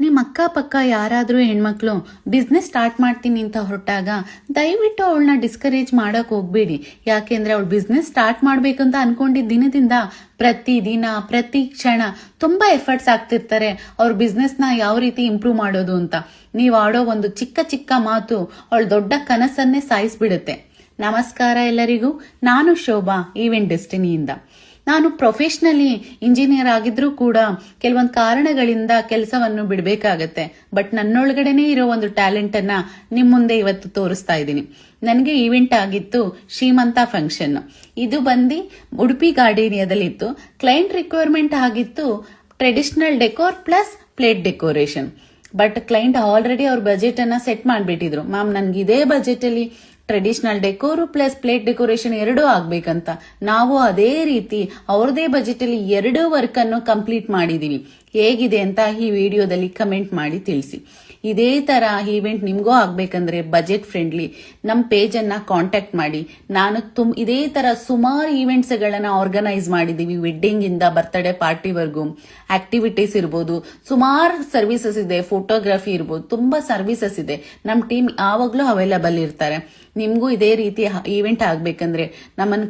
ನಿಮ್ಮ ಅಕ್ಕಪಕ್ಕ ಯಾರಾದರೂ ಹೆಣ್ಮಕ್ಳು ಬಿಸ್ನೆಸ್ ಸ್ಟಾರ್ಟ್ ಮಾಡ್ತೀನಿ ಅಂತ ಹೊರಟಾಗ ದಯವಿಟ್ಟು ಅವಳನ್ನ ಡಿಸ್ಕರೇಜ್ ಮಾಡಕ್ ಹೋಗ್ಬೇಡಿ. ಯಾಕೆಂದ್ರೆ ಅವಳು ಬಿಸ್ನೆಸ್ ಸ್ಟಾರ್ಟ್ ಮಾಡ್ಬೇಕಂತ ಅನ್ಕೊಂಡಿದ್ದ ದಿನದಿಂದ ಪ್ರತಿ ದಿನ ಪ್ರತಿ ಕ್ಷಣ ತುಂಬಾ ಎಫರ್ಟ್ಸ್ ಆಗ್ತಿರ್ತಾರೆ ಅವ್ರ ಬಿಸ್ನೆಸ್ನ ಯಾವ ರೀತಿ ಇಂಪ್ರೂವ್ ಮಾಡೋದು ಅಂತ. ನೀವು ಆಡೋ ಒಂದು ಚಿಕ್ಕ ಚಿಕ್ಕ ಮಾತು ಅವಳ ದೊಡ್ಡ ಕನಸನ್ನೇ ಸಾಯಿಸ್ಬಿಡುತ್ತೆ. ನಮಸ್ಕಾರ ಎಲ್ಲರಿಗೂ, ನಾನು ಶೋಭಾ, ಈವೆಂಟ್ ಡೆಸ್ಟಿನಿಯಿಂದ. ನಾನು ಪ್ರೊಫೆಷನಲಿ ಇಂಜಿನಿಯರ್ ಆಗಿದ್ರೂ ಕೂಡ ಕೆಲವೊಂದು ಕಾರಣಗಳಿಂದ ಕೆಲಸವನ್ನು ಬಿಡಬೇಕಾಗತ್ತೆ. ಬಟ್ ನನ್ನೊಳಗಡೆನೆ ಇರೋ ಒಂದು ಟ್ಯಾಲೆಂಟ್ ಅನ್ನ ನಿಮ್ ಮುಂದೆ ಇವತ್ತು ತೋರಿಸ್ತಾ ಇದ್ದೀನಿ. ನನಗೆ ಈವೆಂಟ್ ಆಗಿತ್ತು ಶ್ರೀಮಂತ ಫಂಕ್ಷನ್. ಇದು ಬಂದು ಉಡುಪಿ ಗಾರ್ಡೇನಿಯಾದಲ್ಲಿತ್ತು. ಕ್ಲೈಂಟ್ ರಿಕ್ವೈರ್ಮೆಂಟ್ ಆಗಿತ್ತು traditional decor plus plate decoration. But client already ಅವ್ರ ಬಜೆಟ್ ಅನ್ನ ಸೆಟ್ ಮಾಡ್ಬಿಟ್ಟಿದ್ರು. ಮ್ಯಾಮ್ ನನ್ಗೆ ಇದೇ ಬಜೆಟ್ ಅಲ್ಲಿ ಟ್ರೆಡಿಷನಲ್ ಡೆಕೋರು ಪ್ಲಸ್ ಪ್ಲೇಟ್ ಡೆಕೋರೇಷನ್ ಎರಡೂ ಆಗ್ಬೇಕಂತ. ನಾವು ಅದೇ ರೀತಿ ಅವ್ರದೇ ಬಜೆಟ್ ಅಲ್ಲಿ 2 ವರ್ಕ್ ಅನ್ನು ಕಂಪ್ಲೀಟ್ ಮಾಡಿದೀವಿ. ಹೇಗಿದೆ ಅಂತ ಈ ವಿಡಿಯೋದಲ್ಲಿ ಕಮೆಂಟ್ ಮಾಡಿ ತಿಳಿಸಿ. ಇದೇ ತರ ಈವೆಂಟ್ ನಿಮ್ಗೂ ಆಗ್ಬೇಕಂದ್ರೆ ಬಜೆಟ್ ಫ್ರೆಂಡ್ಲಿ ನಮ್ ಪೇಜ್ ಅನ್ನ ಕಾಂಟ್ಯಾಕ್ಟ್ ಮಾಡಿ. ನಾನು ಇದೇ ತರ ಸುಮಾರು ಈವೆಂಟ್ಸ್ ಗಳನ್ನ ಆರ್ಗನೈಸ್ ಮಾಡಿದೀವಿ. ವೆಡ್ಡಿಂಗ್ ಇಂದ ಬರ್ತ್ಡೇ ಪಾರ್ಟಿವರೆಗೂ ಆಕ್ಟಿವಿಟೀಸ್ ಇರ್ಬೋದು, ಸುಮಾರು ಸರ್ವಿಸಸ್ ಇದೆ, ಫೋಟೋಗ್ರಫಿ ಇರ್ಬೋದು, ತುಂಬಾ ಸರ್ವಿಸಸ್ ಇದೆ. ನಮ್ ಟೀಮ್ ಯಾವಾಗ್ಲೂ ಅವೈಲಬಲ್ ಇರ್ತಾರೆ. ನಿಮ್ಗೂ ಇದೇ ರೀತಿ ಈವೆಂಟ್ ಆಗ್ಬೇಕಂದ್ರೆ ನಮ್ಮನ್ನು